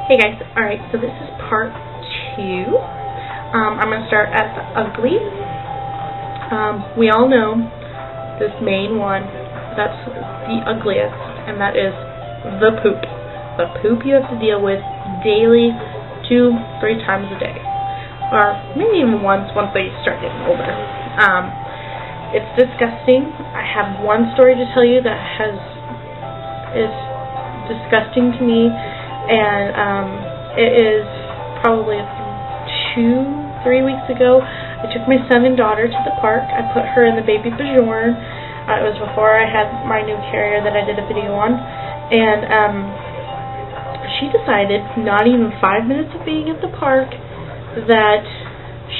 Hey guys, alright, so this is part 2. I'm going to start at the ugly. We all know this main one, that's the ugliest, and that is the poop. The poop you have to deal with daily, 2-3 times a day. Or maybe even once they start getting older. It's disgusting. I have one story to tell you that is disgusting to me, and it is probably 2-3 weeks ago. I took my son and daughter to the park. I put her in the baby Bajorn. It was before I had my new carrier that I did a video on, and she decided, not even 5 minutes of being at the park, that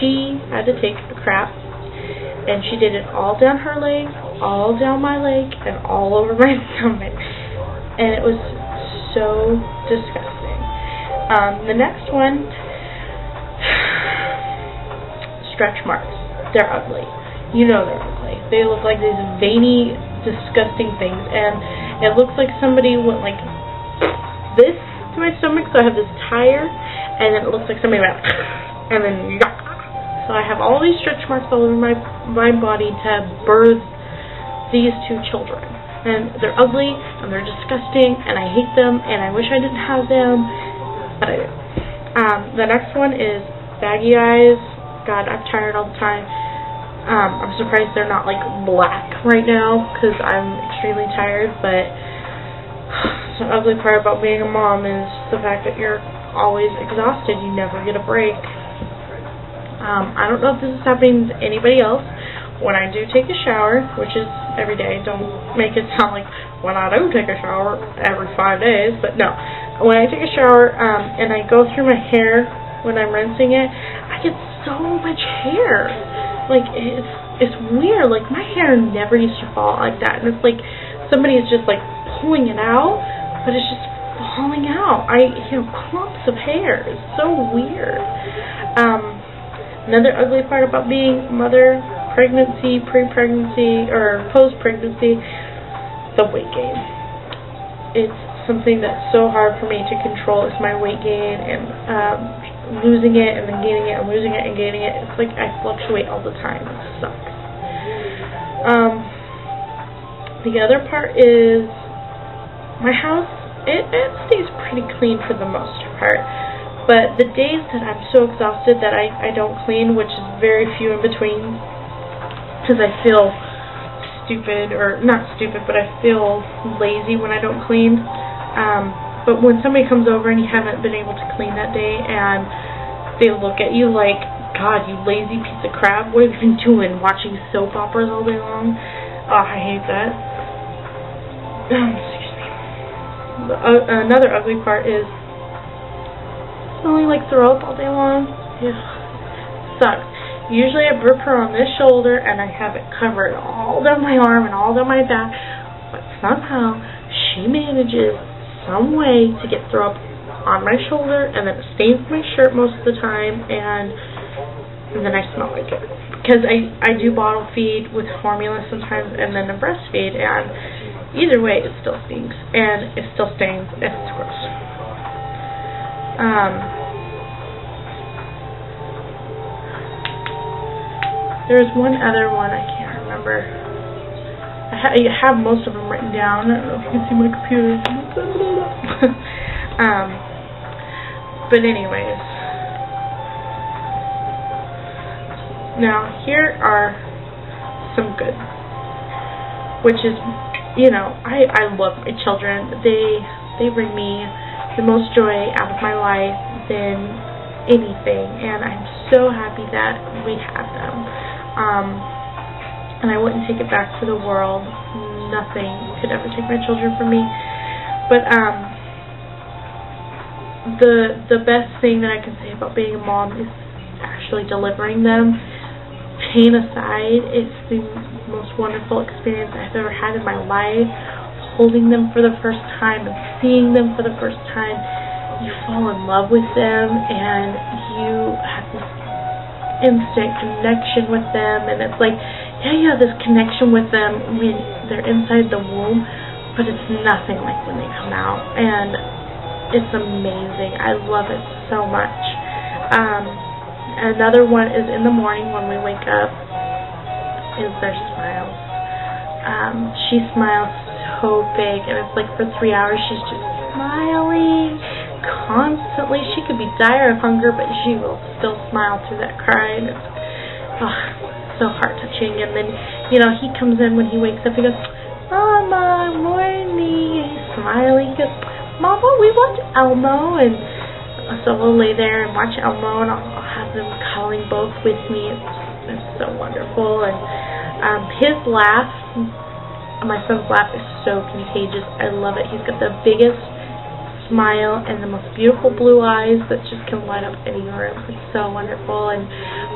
she had to take a crap, and she did it all down her leg, all down my leg, and all over my stomach, and it was so disgusting. The next one, stretch marks. They're ugly. You know they're ugly. They look like these veiny, disgusting things, and it looks like somebody went like this to my stomach, so I have this tire, and then it looks like somebody went and then yuck. So I have all these stretch marks all over my body to birth these 2 children. And they're ugly, and they're disgusting, and I hate them, and I wish I didn't have them, but I do. The next one is baggy eyes. God, I'm tired all the time. I'm surprised they're not like black right now, because I'm extremely tired, but the ugly part about being a mom is the fact that you're always exhausted. You never get a break. I don't know if this is happening to anybody else. When I do take a shower, which is every day, don't make it sound like when I do take a shower every 5 days, but no. When I take a shower and I go through my hair when I'm rinsing it, I get so much hair. Like, it's weird. Like, my hair never used to fall like that, and it's like somebody is just like pulling it out, but it's just falling out. Clumps of hair. It's so weird. Another ugly part about being mother, pregnancy, pre-pregnancy, or post-pregnancy, the weight gain. It's something that's so hard for me to control. It's my weight gain, and losing it, and then gaining it, and losing it, and gaining it. It's like I fluctuate all the time. It sucks. The other part is my house. It stays pretty clean for the most part. But the days that I'm so exhausted that I don't clean, which is very few in between, because I feel stupid, or not stupid, but I feel lazy when I don't clean. But when somebody comes over and you haven't been able to clean that day, and they look at you like, God, you lazy piece of crap, what have you been doing? Watching soap operas all day long? Oh, I hate that. Excuse me. Another ugly part is smelling like throw up all day long. Yeah, sucks. Usually I burp her on this shoulder and I have it covered all down my arm and all down my back, but somehow she manages some way to get throw up on my shoulder, and then it stains my shirt most of the time, and then I smell like it. Because I do bottle feed with formula sometimes, and then I breastfeed, and either way it still stinks, and it still stains, and it's gross. There's one other one, I can't remember. I have most of them written down. I don't know if you can see my computer. But anyways. Now, here are some good. Which is, I love my children. They bring me the most joy out of my life than anything, and I'm so happy that we have them. And I wouldn't take it back for the world. Nothing could ever take my children from me. But the best thing that I can say about being a mom is actually delivering them. Pain aside, it's the most wonderful experience I've ever had in my life. Holding them for the first time and seeing them for the first time, you fall in love with them, and you have this instant connection with them, and it's like, yeah, you have this connection with them when they're inside the womb, but it's nothing like when they come out. And it's amazing. I love it so much. Another one is in the morning when we wake up, is their smiles. She smiles so big, and it's like for 3 hours she's just smiling constantly. She could be dire of hunger, but she will still smile through that cry, and it's so heart-touching. And then, you know, he comes in when he wakes up, he goes, "Mama, morning," and he's smiling. He goes, "Mama, we watch Elmo," and so we'll lay there and watch Elmo, and I'll have them cuddling both with me. It's so wonderful. And his laugh, my son's laugh, is so contagious. I love it. He's got the biggest smile and the most beautiful blue eyes that just can light up any room. It's so wonderful. And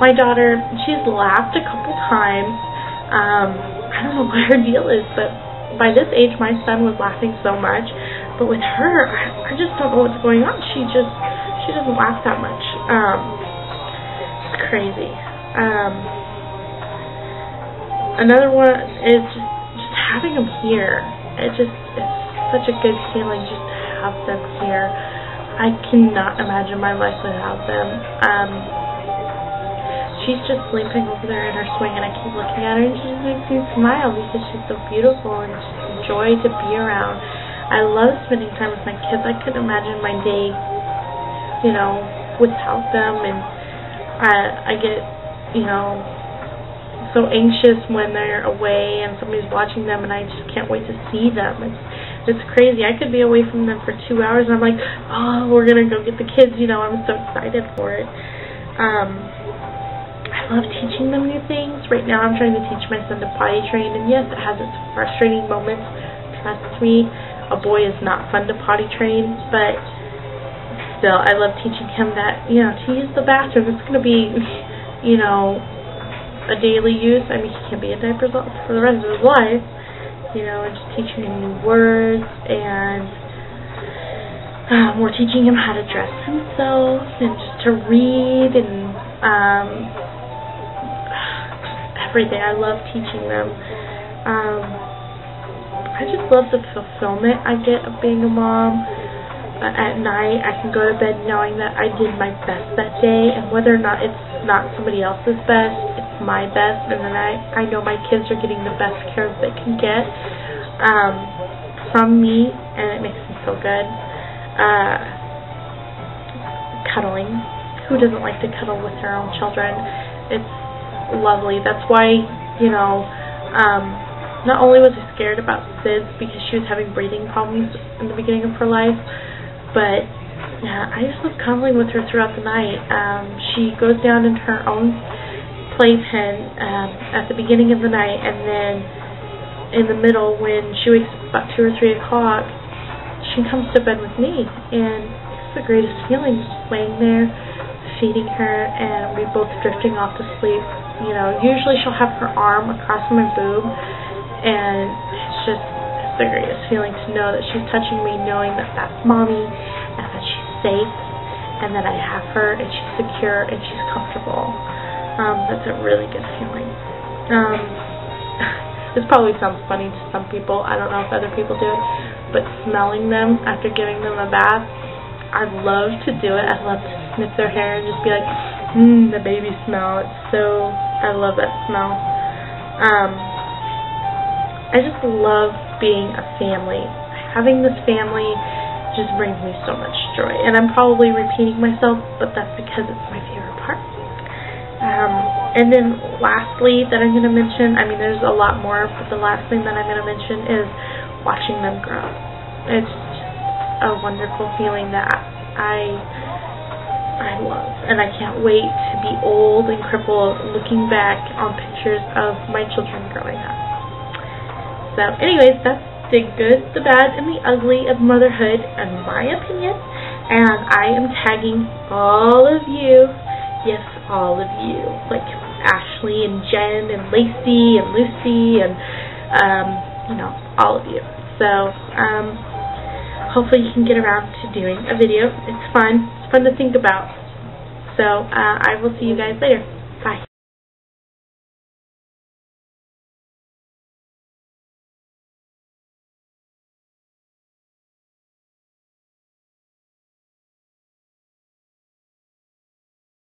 my daughter, she's laughed a couple times. I don't know what her deal is, but by this age my son was laughing so much, but with her, I just don't know what's going on. She doesn't laugh that much. It's crazy. Another one is just having them here. It's such a good feeling just to have them here. I cannot imagine my life without them. She's just sleeping over there in her swing, and I keep looking at her, and she just makes me smile because she's so beautiful and just a joy to be around. I love spending time with my kids. I couldn't imagine my day, you know, without them, and I get, you know, so anxious when they're away and somebody's watching them, and I just can't wait to see them. It's crazy. I could be away from them for 2 hours, and I'm like, oh, we're going to go get the kids, you know. I'm so excited for it. I love teaching them new things. Right now I'm trying to teach my son to potty train, and yes, it has its frustrating moments. Trust me, a boy is not fun to potty train, but still, I love teaching him that, you know, to use the bathroom. It's going to be, you know, a daily use. I mean, he can be in diapers for the rest of his life, you know, and just teaching him new words, and we're teaching him how to dress himself, and just to read, and everything. I love teaching them. I just love the fulfillment I get of being a mom. At night, I can go to bed knowing that I did my best that day, and whether or not it's not somebody else's best, it's my best, and then I know my kids are getting the best care that they can get from me, and it makes me feel good. Cuddling. Who doesn't like to cuddle with their own children? It's lovely. That's why, you know, not only was I scared about Sid because she was having breathing problems in the beginning of her life, but yeah, I just love cuddling with her throughout the night. She goes down in her own playpen at the beginning of the night, and then in the middle, when she wakes up about 2 or 3 o'clock, she comes to bed with me, and it's the greatest feeling, just laying there, feeding her, and we both drifting off to sleep. You know, usually she'll have her arm across my boob, and it's the greatest feeling to know that she's touching me, knowing that that's mommy, and that she's safe, and that I have her, and she's secure, and she's comfortable. That's a really good feeling. This probably sounds funny to some people. I don't know if other people do it, but smelling them after giving them a bath, I love to do it. I love to sniff their hair and just be like, the baby smell. I love that smell. I just love being a family. Having this family just brings me so much joy. And I'm probably repeating myself, but that's because it's my favorite part. And then lastly that I'm going to mention, I mean there's a lot more, but the last thing that I'm going to mention is watching them grow. It's just a wonderful feeling that I love, and I can't wait to be old and crippled looking back on pictures of my children growing up. So anyways, that's the good, the bad, and the ugly of motherhood, in my opinion, and I am tagging all of you, yes, all of you, like Ashley and Jen and Lacey and Lucy and you know, all of you. So hopefully you can get around to doing a video. It's fun to think about. So I will see you guys later.